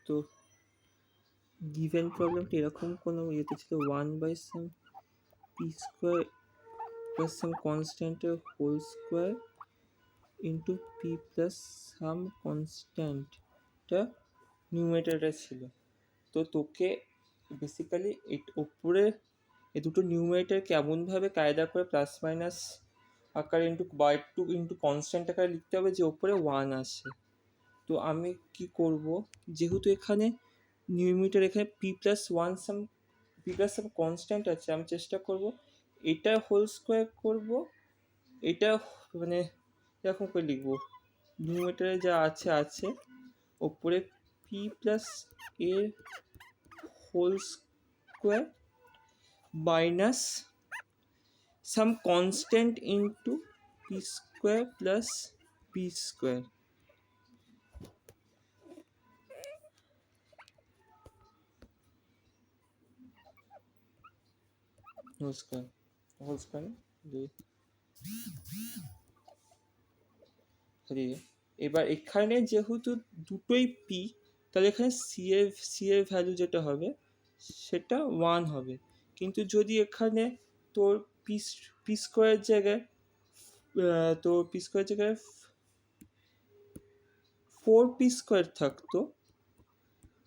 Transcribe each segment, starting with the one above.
তো গিভেন প্রবলেমটা এরকম কোনো ইয়েতে ছিল 1/some P square plus some কনস্ট্যান্টের whole square into P plus some কনস্ট্যান্টটা নিউমেটারটা ছিল। তো তোকে বেসিক্যালি ওপরে এই দুটো নিউমেটারকে এমনভাবে কায়দা করে প্লাস মাইনাস আকারে into by two into constant আকারে লিখতে হবে যে ওপরে 1 আসে। তো আমি কি করব, যেহেতু এখানে নিউমেটার এখানে পি প্লাস সাম কনস্ট্যান্ট আছে, আমি চেষ্টা করব এটা হোল স্কোয়ার করব, এটা মানে এরকম করে লিখব, নিউমেটারে যা আছে আছে, ওপরে P plus A whole square minus some constant into P square plus P square. Whole square এবার এখানে যেহেতু দুটোই পি, তাহলে এখানে সি এর ভ্যালু যেটা হবে সেটা 1 হবে। কিন্তু যদি এখানে তোর পি স্কোয়ারের জায়গায় 4p স্কোয়ার থাকতো,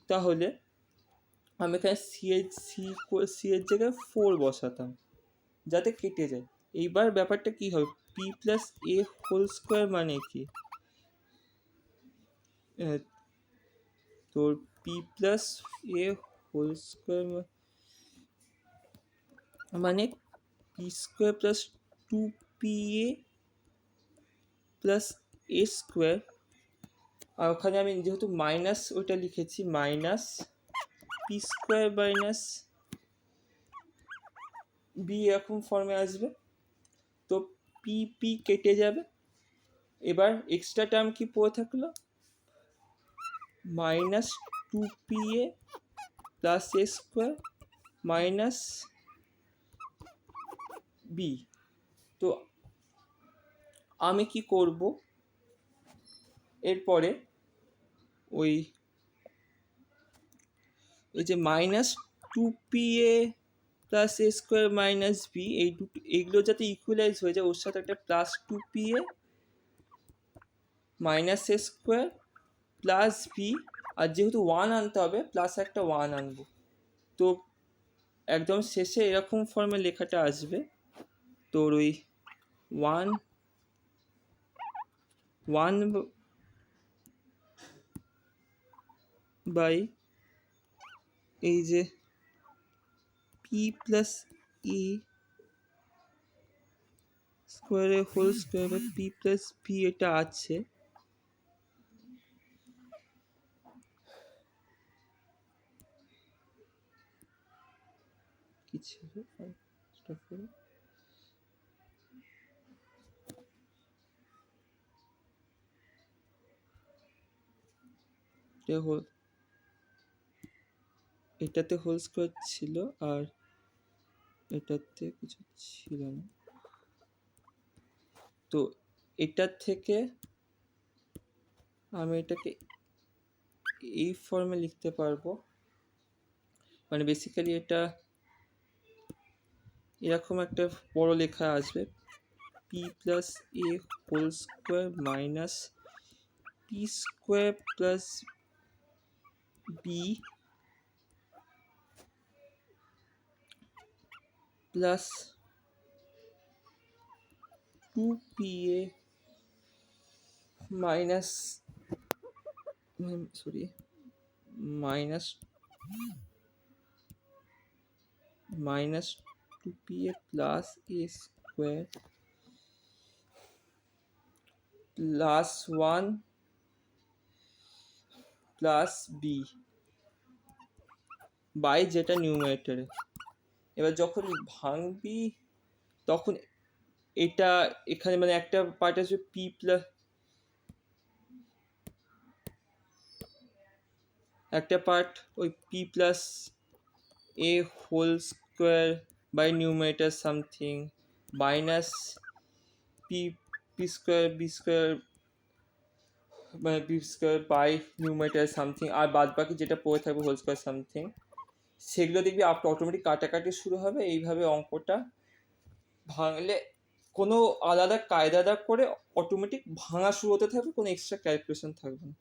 তাহলে আমি এখানে সি এর জায়গায় 4 বসাতাম যাতে কেটে যায়। এইবার ব্যাপারটা কি হবে, P plus A whole square মানে কি, তোর P plus A whole square মানে P square plus 2pa plus A square. আর ওখানে আমি যেহেতু মাইনাস ওইটা লিখেছি, minus P square minus B এরকম ফর্মে আসবে। তো পি পি কেটে যাবে, এবার এক্সট্রা টার্ম কি পড়ে থাকলো, minus 2pa plus A square minus B. তো আমি কি করব, এরপরে ওই যে minus 2pa plus A square minus B, এইগুলো যাতে ইকুয়ালাইজ হয়ে যায়, ওর সাথে একটা প্লাস 2pa মাইনাস এ স্কোয়ার প্লাস বি, আর যেহেতু 1 আনতে হবে প্লাস একটা 1 আনবো। তো একদম শেষে এরকম ফর্মে লেখাটা আসবে, তোর ওই 1 বাই এই যে পি প্লাস ই স্কোয়ারের হোল স্কোয়ার বা পি প্লাস বি, এটা আছে কি ছিল এটাতে হোল স্কোয়ার ছিল আর এটাতে কিছু ছিল না। তো এটার থেকে আমি এটাকে এই ফর্মে লিখতে পারবো, মানে বেসিক্যালি এটা এরকম একটা বড় লেখা আসবে, P plus A whole square minus P square plus B plus 2pa minus minus 2pa plus A square plus 1 plus B by যেটা নিউমারেটরে। এবার যখন ভাঙবি তখন এটা এখানে মানে একটা পার্ট আসবে পি প্লাস, একটা পার্ট ওই P plus A whole square by numerator something minus P P square B square মানে B square by numerator something, আর বাদ বাকি যেটা পড়ে থাকবে হোল স্কোয়ার সামথিং, সেগুলো দেখবি অটোমেটিক কাটাকাটি শুরু হবে। এইভাবে অঙ্কটা ভাঙলে কোনো আলাদা কায়দা করে অটোমেটিক ভাঙা শুরু হতে থাকবে, কোনো এক্সট্রা ক্যালকুলেশন থাকবে না।